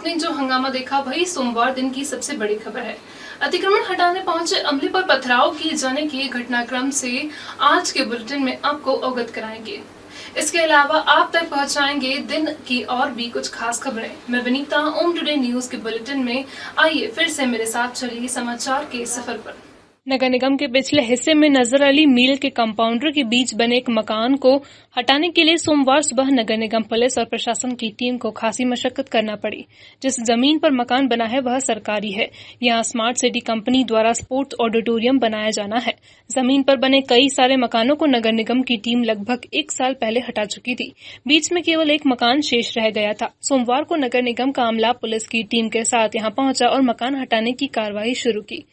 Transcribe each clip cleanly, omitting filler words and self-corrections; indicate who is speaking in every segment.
Speaker 1: आपने जो हंगामा देखा वही सोमवार दिन की सबसे बड़ी खबर है। अतिक्रमण हटाने पहुंचे अमले पर पथराव किए जाने के घटनाक्रम से आज के बुलेटिन में आपको अवगत कराएंगे। इसके अलावा आप तक पहुंचाएंगे दिन की और भी कुछ खास खबरें। मैं विनीता, ओम टुडे न्यूज के बुलेटिन में आइए फिर से मेरे साथ चलिए समाचार के सफर पर। नगर निगम के पिछले हिस्से में नजर अली मील के कंपाउंडर के बीच बने एक मकान को हटाने के लिए सोमवार सुबह नगर निगम पुलिस और प्रशासन की टीम को खासी मशक्कत करना पड़ी। जिस जमीन पर मकान बना है वह सरकारी है। यहां स्मार्ट सिटी कंपनी द्वारा स्पोर्ट्स ऑडिटोरियम बनाया जाना है। जमीन पर बने कई सारे मकानों को नगर निगम की टीम लगभग 1 साल पहले हटा चुकी थी। बीच में केवल एक मकान शेष रह गया था। सोमवार को नगर निगम का अमला पुलिस की टीम के साथ यहां पहुंचा और मकान हटाने की कार्रवाई शुरू की।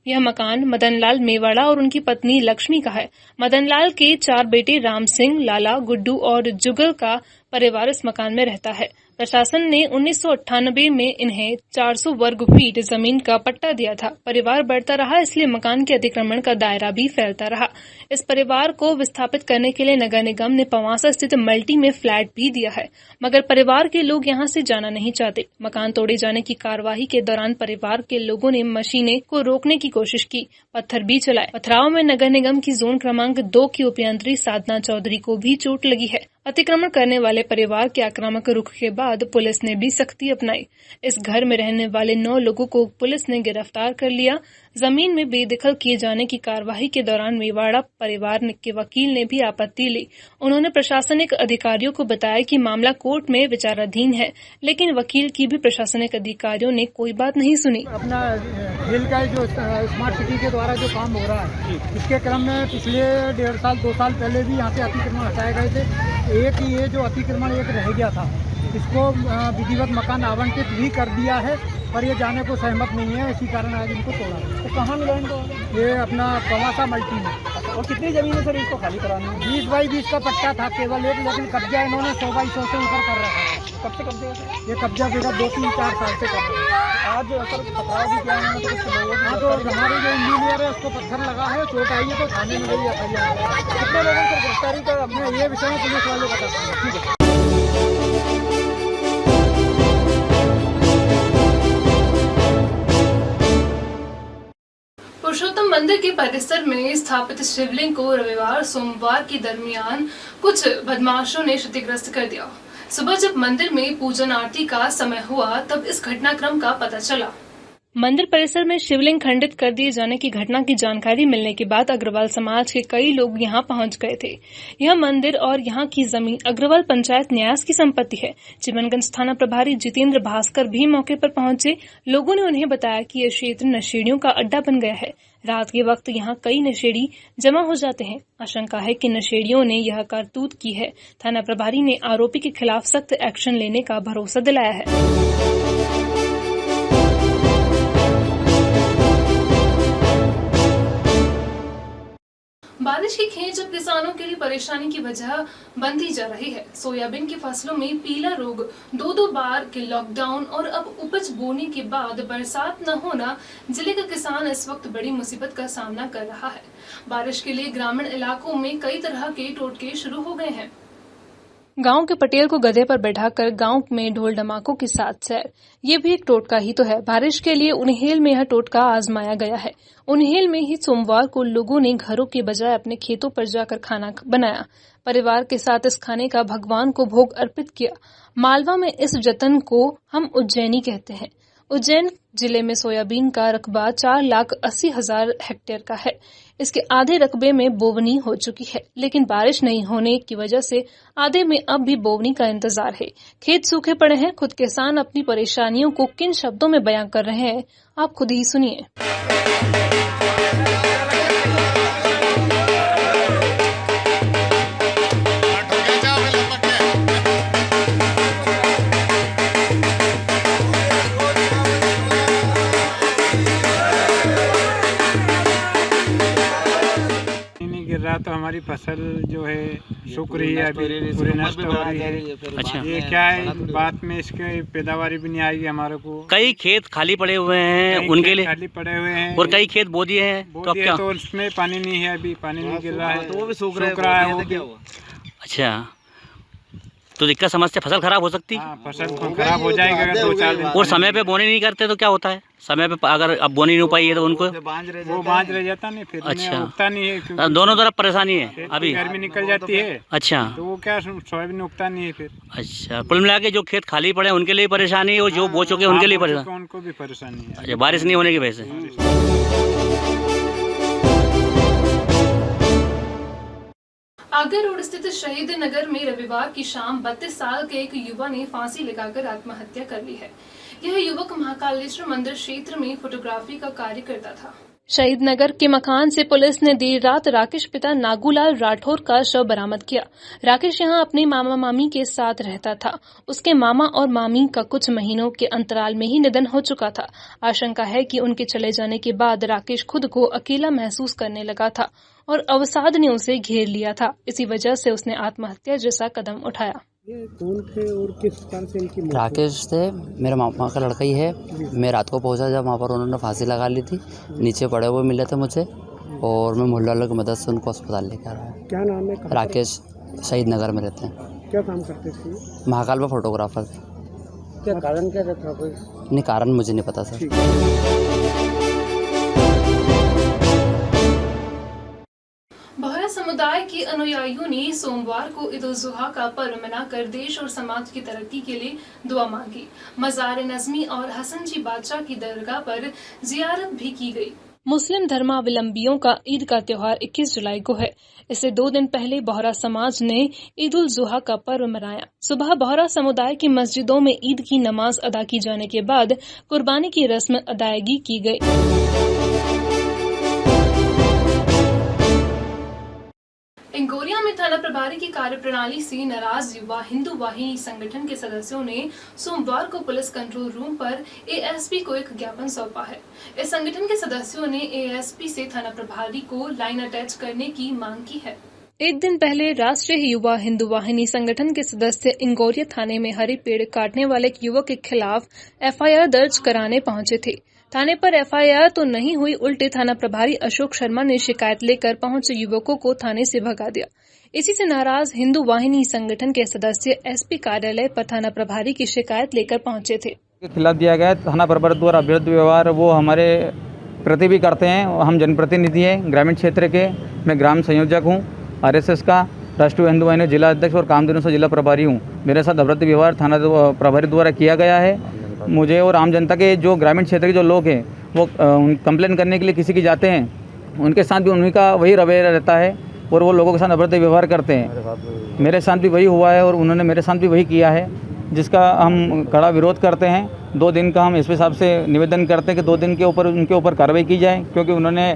Speaker 1: यह मकान मदनलाल मेवाड़ा और उनकी पत्नी लक्ष्मी का है। मदनलाल के 4 बेटे राम सिंह, लाला, गुड्डू और जुगल का परिवार इस मकान में रहता है। प्रशासन ने 1998 में इन्हें 400 वर्ग फीट जमीन का पट्टा दिया था। परिवार बढ़ता रहा, इसलिए मकान के अतिक्रमण का दायरा भी फैलता रहा। इस परिवार को विस्थापित करने के लिए नगर निगम ने पवासा स्थित मल्टी में फ्लैट भी दिया है, मगर परिवार के लोग यहां से जाना नहीं चाहते। मकान तोड़े जाने की कार्यवाही के दौरान परिवार के लोगों ने मशीनें को रोकने की कोशिश की, पत्थर भी चलाए। पथराव में नगर निगम की जोन क्रमांक 2 की उपयंत्री साधना चौधरी को भी चोट लगी है। अतिक्रमण करने वाले परिवार के आक्रामक रुख के बाद पुलिस ने भी सख्ती अपनाई। इस घर में रहने वाले 9 लोगों को पुलिस ने गिरफ्तार कर लिया। जमीन में बेदखल किए जाने की कार्यवाही के दौरान मेवाड़ा परिवार के वकील ने भी आपत्ति ली। उन्होंने प्रशासनिक अधिकारियों को बताया कि मामला कोर्ट में विचाराधीन है, लेकिन वकील की भी प्रशासनिक अधिकारियों ने कोई बात नहीं सुनी।
Speaker 2: अपना हिल का जो स्मार्ट सिटी के द्वारा जो काम हो रहा है, इसके क्रम में पिछले 1.5 साल 2 साल पहले भी यहाँ से अतिक्रमण हटाए गए थे। एक ये जो अतिक्रमण एक रह गया था, इसको विधिवत मकान आवंटित भी कर दिया है, पर ये जाने को सहमत नहीं है, इसी कारण आज इनको तोड़ा। तो कहाँ मिला इनको? ये अपना पवासा मल्टी में।
Speaker 3: और कितनी जमीन है सर इसको खाली कराने में?
Speaker 2: 20 बाई 20 का पट्टा था केवल एक, लेकिन कब्जा इन्होंने 100 बाई 100 से ऊपर कर रखा है।
Speaker 3: कब से कब्जे है?
Speaker 2: ये कब्जा विगत 2-3-4 साल से कर रहे हैं।
Speaker 3: आज सर पथराव भी किया है,
Speaker 2: हाँ, तो हमारे जो इंजीनियर है उसको पत्थर लगा है, चोट आई है, तो थाने में गई FIR।
Speaker 3: कितने लोगों को गिरफ्तारी का
Speaker 2: अपने ये विषय में पुलिस वाले बताते हैं। ठीक है।
Speaker 1: पुरुषोत्तम मंदिर के परिसर में स्थापित शिवलिंग को रविवार सोमवार के दरमियान कुछ बदमाशों ने क्षतिग्रस्त कर दिया। सुबह जब मंदिर में पूजन आरती का समय हुआ तब इस घटनाक्रम का पता चला। मंदिर परिसर में शिवलिंग खंडित कर दिए जाने की घटना की जानकारी मिलने के बाद अग्रवाल समाज के कई लोग यहां पहुंच गए थे। यह मंदिर और यहां की जमीन अग्रवाल पंचायत न्यास की संपत्ति है। चिमनगंज थाना प्रभारी जितेंद्र भास्कर भी मौके पर पहुंचे। लोगों ने उन्हें बताया कि यह क्षेत्र नशेड़ियों का अड्डा बन गया है। रात के वक्त यहां कई नशेड़ी जमा हो जाते हैं। आशंका है कि नशेड़ियों ने यह करतूत की है। थाना प्रभारी ने आरोपी के खिलाफ सख्त एक्शन लेने का भरोसा दिलाया है। बारिश की खेच अब किसानों के लिए परेशानी की वजह बनती जा रही है। सोयाबीन की फसलों में पीला रोग, 2 बार के लॉकडाउन और अब उपज बोने के बाद बरसात न होना जिले का किसान इस वक्त बड़ी मुसीबत का सामना कर रहा है। बारिश के लिए ग्रामीण इलाकों में कई तरह के टोटके शुरू हो गए हैं। गांव के पटेल को गधे पर बैठाकर गांव में ढोल ढमाकों के साथ सैर, ये भी एक टोटका ही तो है। बारिश के लिए उन्हेल में यह टोटका आजमाया गया है। उन्हेल में ही सोमवार को लोगों ने घरों के बजाय अपने खेतों पर जाकर खाना बनाया। परिवार के साथ इस खाने का भगवान को भोग अर्पित किया। मालवा में इस जतन को हम उज्जैनी कहते हैं। उज्जैन जिले में सोयाबीन का रकबा 4,80,000 हेक्टेयर का है। इसके आधे रकबे में बोवनी हो चुकी है, लेकिन बारिश नहीं होने की वजह से आधे में अब भी बोवनी का इंतजार है। खेत सूखे पड़े हैं। खुद किसान अपनी परेशानियों को किन शब्दों में बयां कर रहे हैं, आप खुद ही सुनिए।
Speaker 4: तो हमारी फसल जो है सूख रही है, अभी पूरी नष्ट हो रही है।
Speaker 5: अच्छा,
Speaker 4: ये क्या है, बाद में इसके पैदावारी भी नहीं आएगी हमारे को।
Speaker 5: कई खेत खाली पड़े हुए हैं, उनके लिए
Speaker 4: खाली पड़े हुए हैं
Speaker 5: और कई खेत बो दिए हैं, तो अब क्या?
Speaker 4: तो उसमें पानी नहीं है, अभी पानी नहीं गिर रहा है,
Speaker 3: तो वो भी सूख
Speaker 4: रहा है वो भी।
Speaker 5: अच्छा, तो दिक्कत समझते, फसल खराब हो सकती है।
Speaker 4: हाँ, फसल तो खराब हो जाएगी अगर 2-4 दिन।
Speaker 5: और समय पे बोनी नहीं करते तो क्या होता है? समय पे अगर अब बोनी नहीं हो पाई है तो उनको
Speaker 4: वो बांझ रह जाता नहीं, फिर
Speaker 5: अच्छा।
Speaker 4: उगता नहीं है क्योंकि
Speaker 5: दोनों तरफ परेशानी है
Speaker 4: खेत
Speaker 5: अभी।
Speaker 4: की गर्मी निकल जाती है
Speaker 5: अच्छा
Speaker 4: तो वो क्या सोयाबीन उगता नहीं है फिर।
Speaker 5: अच्छा, कुल मिला के जो खेत खाली पड़े हैं उनके लिए परेशानी है और जो बो चुके हैं उनके लिए परेशानी।
Speaker 4: उनको भी परेशानी है।
Speaker 5: अच्छा, बारिश नहीं होने की वजह से।
Speaker 1: आगर रोड स्थित शहीद नगर में रविवार की शाम 32 साल के एक युवा ने फांसी लगाकर आत्महत्या कर ली है। यह युवक महाकालेश्वर मंदिर क्षेत्र में फोटोग्राफी का कार्य करता था। शहीद नगर के मकान से पुलिस ने देर रात राकेश पिता नागूलाल राठौर का शव बरामद किया। राकेश यहां अपने मामा मामी के साथ रहता था। उसके मामा और मामी का कुछ महीनों के अंतराल में ही निधन हो चुका था। आशंका है कि उनके चले जाने के बाद राकेश खुद को अकेला महसूस करने लगा था और अवसाद ने उसे घेर लिया था। इसी वजह से उसने आत्महत्या जैसा कदम उठाया।
Speaker 3: ये कौन थे और किस कारण से इनकी मौत हुई?
Speaker 6: राकेश थे, मेरे मामा का लड़का ही है। मैं रात को पहुंचा जब वहाँ पर उन्होंने फांसी लगा ली थी। नीचे पड़े हुए मिले थे मुझे और मैं मोहल्ले वालों की मदद से उनको अस्पताल लेकर आया।
Speaker 3: क्या नाम है?
Speaker 6: राकेश शहीद नगर में रहते हैं।
Speaker 3: क्या काम करते थे?
Speaker 6: महाकाल में फोटोग्राफर थे।
Speaker 3: क्या कारण क्या था कोई?
Speaker 6: नहीं, कारण मुझे नहीं पता सर।
Speaker 1: बोहरा समुदाय के अनुयायियों ने सोमवार को ईद उल जुहा का पर्व मनाकर देश और समाज की तरक्की के लिए दुआ मांगी। मज़ार नज़मी और हसन जी बादशाह की दरगाह पर जियारत भी की गई। मुस्लिम धर्मावलंबियों का ईद का त्योहार 21 जुलाई को है। इससे 2 दिन पहले बोहरा समाज ने ईद उल जुहा का पर्व मनाया। सुबह बोहरा समुदाय की मस्जिदों में ईद की नमाज अदा की जाने के बाद कुर्बानी की रस्म अदायगी की गई। इंगोरिया में थाना प्रभारी की कार्यप्रणाली से नाराज युवा हिंदू वाहिनी संगठन के सदस्यों ने सोमवार को पुलिस कंट्रोल रूम पर एएसपी को एक ज्ञापन सौंपा है। इस संगठन के सदस्यों ने एएसपी से थाना प्रभारी को लाइन अटैच करने की मांग की है। एक दिन पहले राष्ट्रीय युवा हिंदू वाहिनी संगठन के सदस्य इंगोरिया थाने में हरे पेड़ काटने वाले एक युवक के खिलाफ एफआईआर दर्ज कराने पहुंचे थे। थाने पर एफआईआर तो नहीं हुई, उल्टे थाना प्रभारी अशोक शर्मा ने शिकायत लेकर पहुंचे युवकों को थाने से भगा दिया। इसी से नाराज हिंदू वाहिनी संगठन के सदस्य एसपी कार्यालय पर थाना प्रभारी की शिकायत लेकर पहुंचे थे।
Speaker 7: के खिलाफ दिया गया थाना प्रभारी द्वारा अवैध व्यवहार वो हमारे प्रति भी करते हैं। हम जनप्रतिनिधि हैं ग्रामीण क्षेत्र के। मैं ग्राम संयोजक हूँ आरएसएस का, राष्ट्रीय हिंदू वाहिनी जिला अध्यक्ष और काम दिनों से जिला प्रभारी हूँ। मेरे साथ अवैध व्यवहार थाना प्रभारी द्वारा किया गया है। मुझे और आम जनता के जो ग्रामीण क्षेत्र के जो लोग हैं वो कंप्लेन करने के लिए किसी की जाते हैं, उनके साथ भी उन्हीं का वही रवैया रहता है और वो लोगों के साथ अवैध व्यवहार करते हैं। मेरे साथ भी वही हुआ है और उन्होंने मेरे साथ भी वही किया है, जिसका हम कड़ा विरोध करते हैं। 2 दिन का हम एसपी साहब से निवेदन करते हैं कि 2 दिन के ऊपर उनके ऊपर कार्रवाई की जाए, क्योंकि उन्होंने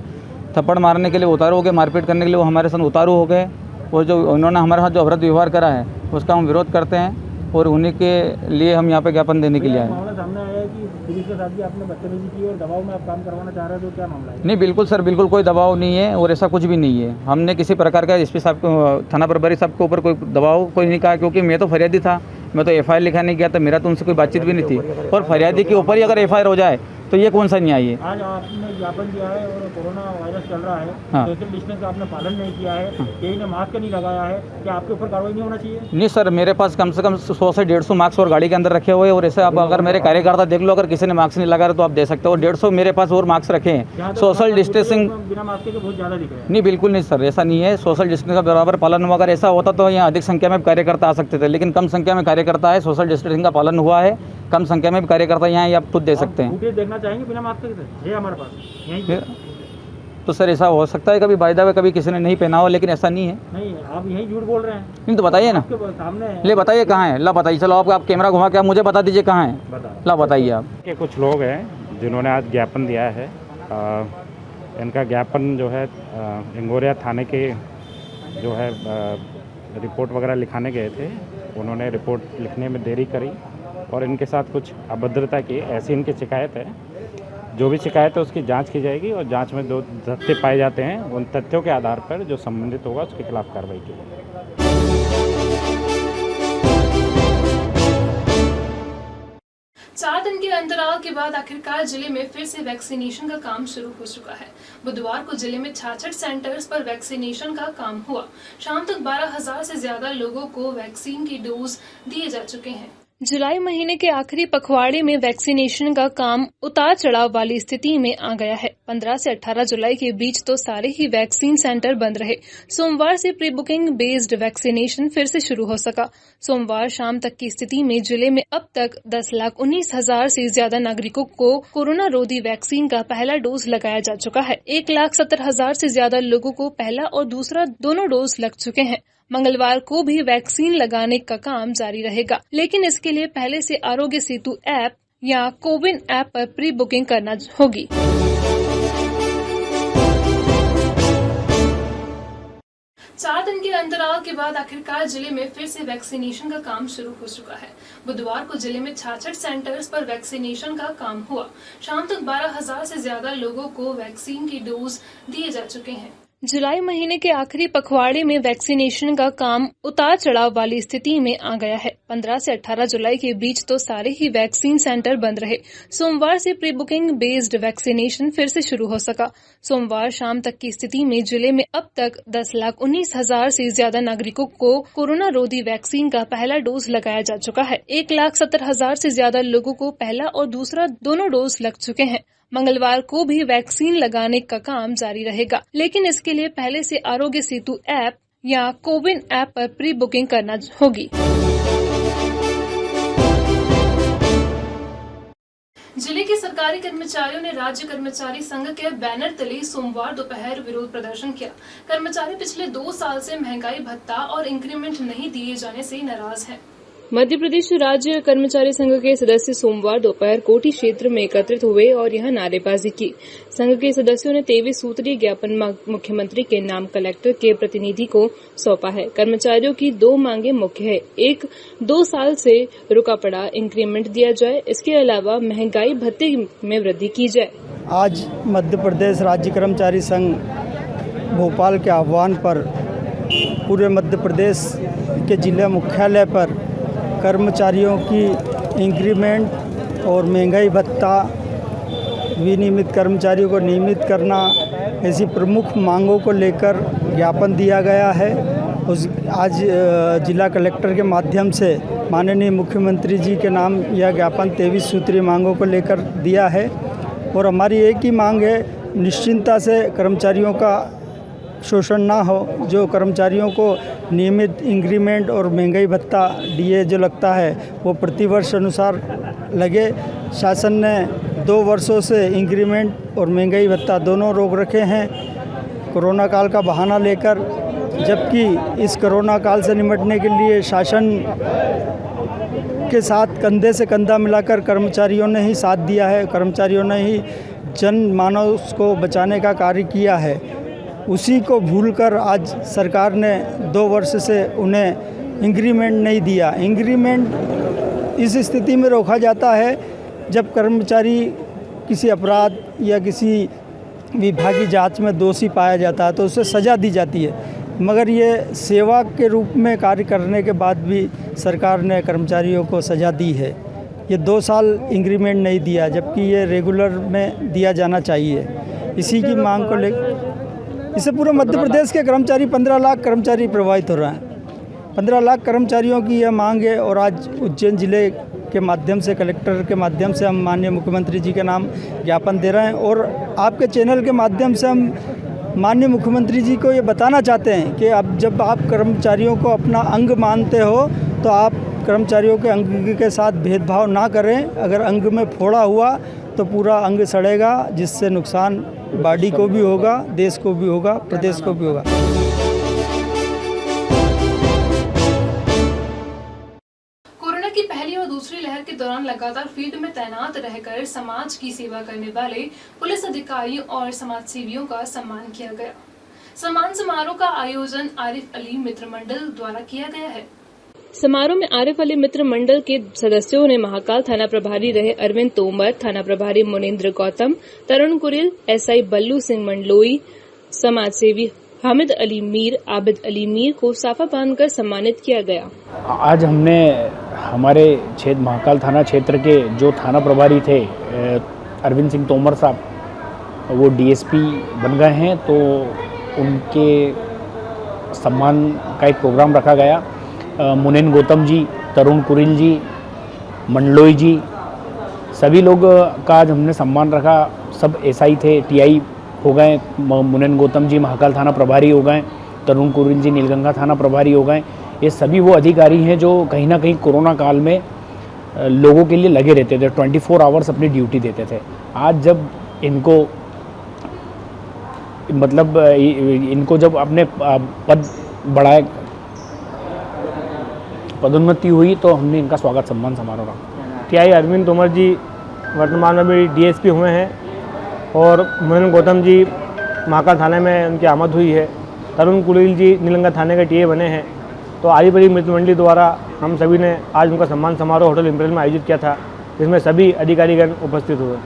Speaker 7: थप्पड़ मारने के लिए उतारू हो गए, मारपीट करने के लिए वो हमारे साथ उतारू हो गए और जो उन्होंने हमारे साथ जो अवैध व्यवहार करा है उसका हम विरोध करते हैं और उन्हीं के लिए हम यहाँ पे ज्ञापन देने के लिए आए।
Speaker 3: मामला सामने आया है कि पुलिस के साथ भी आपने बदतमीजी की और दबाव में आप काम करवाना चाह रहे हो, तो क्या मामला है?
Speaker 7: नहीं, बिल्कुल सर, बिल्कुल कोई दबाव नहीं है और ऐसा कुछ भी नहीं है। हमने किसी प्रकार का एसपी साहब को, थाना प्रभारी साहब के ऊपर कोई दबाव कोई नहीं कहा, क्योंकि मैं तो फरियादी था। मैं तो एफआईआर लिखाने गया था, मेरा तो उनसे कोई बातचीत भी नहीं थी। और फरियादी के ऊपर ही अगर एफआईआर हो जाए तो ये कौन सा न्याय है?
Speaker 3: आज आपने ज्ञापन दिया है और कोरोना वायरस चल रहा है,
Speaker 7: हाँ।
Speaker 3: सोशल डिस्टेंस का आपने पालन नहीं किया है, कहीं ने मास्क नहीं लगाया है, क्या आपके ऊपर कार्रवाई नहीं होना चाहिए?
Speaker 7: नहीं सर, मेरे पास कम से कम 100 से 150 मार्क्स और गाड़ी के अंदर रखे हुए हैं। और ऐसे आप अगर मेरे कार्यकर्ता देख लो, अगर किसी ने मार्क्स नहीं लगा रहा तो आप दे सकते हो। 150 मेरे पास और मार्क्स रखे हैं। सोशल डिस्टेंसिंग
Speaker 3: बिना मास्क के बहुत ज़्यादा दिख रहे हैं।
Speaker 7: नहीं, बिल्कुल नहीं सर, ऐसा नहीं है। सोशल डिस्टेंस का बराबर पालन हुआ। अगर ऐसा होता तो यहाँ अधिक संख्या में कार्यकर्ता आ सकते थे, लेकिन कम संख्या में कार्यकर्ता है। सोशल डिस्टेंसिंग का पालन हुआ है, कम संख्या में भी कार्यकर्ता यहाँ आप खुद दे सकते हैं।
Speaker 3: फुटेज देखना चाहेंगे बिना मास्क के? है हमारे पास यहीं पे।
Speaker 7: तो सर ऐसा हो सकता है कभी बायदा में कभी किसी ने नहीं पहना हो, लेकिन ऐसा नहीं है।
Speaker 3: नहीं, आप यहीं झूठ बोल रहे हैं।
Speaker 7: नहीं तो बताइए ना,
Speaker 3: आपके सामने है।
Speaker 7: ले बताइए कहाँ है। ला बताइए, चलो आप कैमरा घुमा के आप मुझे बता दीजिए कहाँ है।
Speaker 3: बता।
Speaker 7: ला बताइए आप।
Speaker 8: के कुछ लोग हैं जिन्होंने आज ज्ञापन दिया है। इनका ज्ञापन जो है इंगोरिया थाने के जो है रिपोर्ट वगैरह लिखाने गए थे। उन्होंने रिपोर्ट लिखने में देरी करी और इनके साथ कुछ अभद्रता की, ऐसी इनकी शिकायत है। जो भी शिकायत है उसकी जांच की जाएगी और जांच में जो तथ्य पाए जाते हैं उन तथ्यों के आधार पर जो संबंधित होगा उसके खिलाफ कार्रवाई की जाएगी।
Speaker 1: चार दिन के के अंतराल के बाद आखिरकार जिले में फिर से वैक्सीनेशन का काम शुरू हो चुका है। बुधवार को जिले में 66 सेंटर्स पर वैक्सीनेशन का काम हुआ। शाम तक 12,000 से ज्यादा लोगों को वैक्सीन की डोज दिए जा चुके हैं। जुलाई महीने के आखिरी पखवाड़े में वैक्सीनेशन का काम उतार चढ़ाव वाली स्थिति में आ गया है। 15 से 18 जुलाई के बीच तो सारे ही वैक्सीन सेंटर बंद रहे। सोमवार से प्री बुकिंग बेस्ड वैक्सीनेशन फिर से शुरू हो सका। सोमवार शाम तक की स्थिति में जिले में अब तक 10,19,000 से ज्यादा नागरिकों को कोरोना रोधी वैक्सीन का पहला डोज लगाया जा चुका है। 1,70,000 से ज्यादा लोगों को पहला और दूसरा दोनों डोज लग चुके हैं। मंगलवार को भी वैक्सीन लगाने का काम जारी रहेगा, लेकिन इसके लिए पहले से आरोग्य सेतु ऐप या कोविन ऐप पर प्री बुकिंग करना होगी। 4 दिन के अंतराल के बाद आखिरकार जिले में फिर से वैक्सीनेशन का काम शुरू हो चुका है। बुधवार को जिले में 66 सेंटर्स पर वैक्सीनेशन का काम हुआ। शाम तक 12,000 से ज्यादा लोगों को वैक्सीन की डोज दिए जा चुके हैं। जुलाई महीने के आखिरी पखवाड़े में वैक्सीनेशन का काम उतार चढ़ाव वाली स्थिति में आ गया है। 15 से 18 जुलाई के बीच तो सारे ही वैक्सीन सेंटर बंद रहे। सोमवार से प्री बुकिंग बेस्ड वैक्सीनेशन फिर से शुरू हो सका। सोमवार शाम तक की स्थिति में जिले में अब तक 10,19,000 से ज्यादा नागरिकों को कोरोना रोधी वैक्सीन का पहला डोज लगाया जा चुका है। 1,70,000 से ज्यादा लोगों को पहला और दूसरा दोनों डोज लग चुके हैं। मंगलवार को भी वैक्सीन लगाने का काम जारी रहेगा, लेकिन इसके लिए पहले से आरोग्य सेतु ऐप या कोविन ऐप पर प्री बुकिंग करना होगी। जिले के सरकारी कर्मचारियों ने राज्य कर्मचारी संघ के बैनर तले सोमवार दोपहर विरोध प्रदर्शन किया। कर्मचारी पिछले 2 साल से महंगाई भत्ता और इंक्रीमेंट नहीं दिए जाने से नाराज हैं। मध्य प्रदेश राज्य कर्मचारी संघ के सदस्य सोमवार दोपहर कोटी क्षेत्र में एकत्रित हुए और यहां नारेबाजी की। संघ के सदस्यों ने 23 सूत्रीय ज्ञापन मुख्यमंत्री के नाम कलेक्टर के प्रतिनिधि को सौंपा है। कर्मचारियों की 2 मांगे मुख्य है। 1, 2 साल से रुका पड़ा इंक्रीमेंट दिया जाए। इसके अलावा महंगाई भत्ते में वृद्धि की जाए।
Speaker 2: आज मध्य प्रदेश राज्य कर्मचारी संघ भोपाल के आह्वान पर पूरे मध्य प्रदेश के जिला मुख्यालय पर कर्मचारियों की इंक्रीमेंट और महंगाई भत्ता, विनियमित कर्मचारियों को नियमित करना, ऐसी प्रमुख मांगों को लेकर ज्ञापन दिया गया है। आज जिला कलेक्टर के माध्यम से माननीय मुख्यमंत्री जी के नाम यह ज्ञापन 23 सूत्रीय मांगों को लेकर दिया है और हमारी एक ही मांग है, निश्चिंतता से कर्मचारियों का शोषण ना हो। जो कर्मचारियों को नियमित इंक्रीमेंट और महंगाई भत्ता डीए जो लगता है वो प्रतिवर्ष अनुसार लगे। शासन ने 2 वर्षों से इंक्रीमेंट और महंगाई भत्ता दोनों रोक रखे हैं कोरोना काल का बहाना लेकर, जबकि इस कोरोना काल से निपटने के लिए शासन के साथ कंधे से कंधा मिलाकर कर्मचारियों ने ही साथ दिया है। कर्मचारियों ने ही जनमानव को बचाने का कार्य किया है। उसी को भूलकर आज सरकार ने 2 वर्ष से उन्हें इंक्रीमेंट नहीं दिया। इंक्रीमेंट इस स्थिति में रोका जाता है जब कर्मचारी किसी अपराध या किसी विभागीय जांच में दोषी पाया जाता है तो उसे सज़ा दी जाती है, मगर ये सेवा के रूप में कार्य करने के बाद भी सरकार ने कर्मचारियों को सज़ा दी है। ये 2 साल इंक्रीमेंट नहीं दिया, जबकि ये रेगुलर में दिया जाना चाहिए। इसी की मांग को लेकर इससे पूरे मध्य प्रदेश के कर्मचारी 15 लाख कर्मचारी प्रभावित हो रहे हैं। 15 लाख कर्मचारियों की यह मांग है और आज उज्जैन जिले के माध्यम से, कलेक्टर के माध्यम से हम माननीय मुख्यमंत्री जी के नाम ज्ञापन दे रहे हैं और आपके चैनल के माध्यम से हम माननीय मुख्यमंत्री जी को ये बताना चाहते हैं कि अब जब आप कर्मचारियों को अपना अंग मानते हो तो आप कर्मचारियों के अंग के साथ भेदभाव ना करें। अगर अंग में फोड़ा हुआ तो पूरा अंग सड़ेगा, जिससे नुकसान बॉडी को भी होगा, देश को भी होगा, प्रदेश को भी होगा।
Speaker 1: कोरोना की पहली और दूसरी लहर के दौरान लगातार फील्ड में तैनात रहकर समाज की सेवा करने वाले पुलिस अधिकारियों और समाजसेवियों का सम्मान किया गया। सम्मान समारोह का आयोजन आरिफ अली मित्र मंडल द्वारा किया गया है। समारोह में आरिफ अली मित्र मंडल के सदस्यों ने महाकाल थाना प्रभारी रहे अरविंद तोमर, थाना प्रभारी मुनेन्द्र गौतम, तरुण कुरिल, एसआई बल्लू सिंह मंडलोई, समाजसेवी हामिद अली मीर, आबिद अली मीर को साफा बांधकर सम्मानित किया गया।
Speaker 3: आज हमने हमारे क्षेत्र महाकाल थाना क्षेत्र के जो थाना प्रभारी थे अरविंद सिंह तोमर साहब, वो डीएसपी बन गए हैं, तो उनके सम्मान का एक प्रोग्राम रखा गया। मुनेन गौतम जी, तरुण कुरिल जी, मंडलोई जी, सभी लोग का आज हमने सम्मान रखा। सब एसआई थे, टीआई हो गए। मुनेन गौतम जी महाकाल थाना प्रभारी हो गए, तरुण कुरिल जी नीलगंगा थाना प्रभारी हो गए। ये सभी वो अधिकारी हैं जो कहीं ना कहीं कोरोना काल में लोगों के लिए लगे रहते थे, 24 आवर्स अपनी ड्यूटी देते थे। आज जब इनको मतलब इनको जब अपने पद बढ़ाए, पदोन्नति हुई, तो हमने इनका स्वागत सम्मान समारोह रखा।
Speaker 9: टीआई अरविंद तोमर जी वर्तमान में भी डीएसपी हुए हैं और मुनेन गौतम जी महाकाल थाने में उनकी आमद हुई है। तरुण कुरिल जी नीलगंगा थाने के टीए बने हैं। तो आरी बड़ी मित्र मंडली द्वारा हम सभी ने आज उनका सम्मान समारोह होटल इम्पेरियल में आयोजित किया था, जिसमें सभी अधिकारीगण उपस्थित हुए।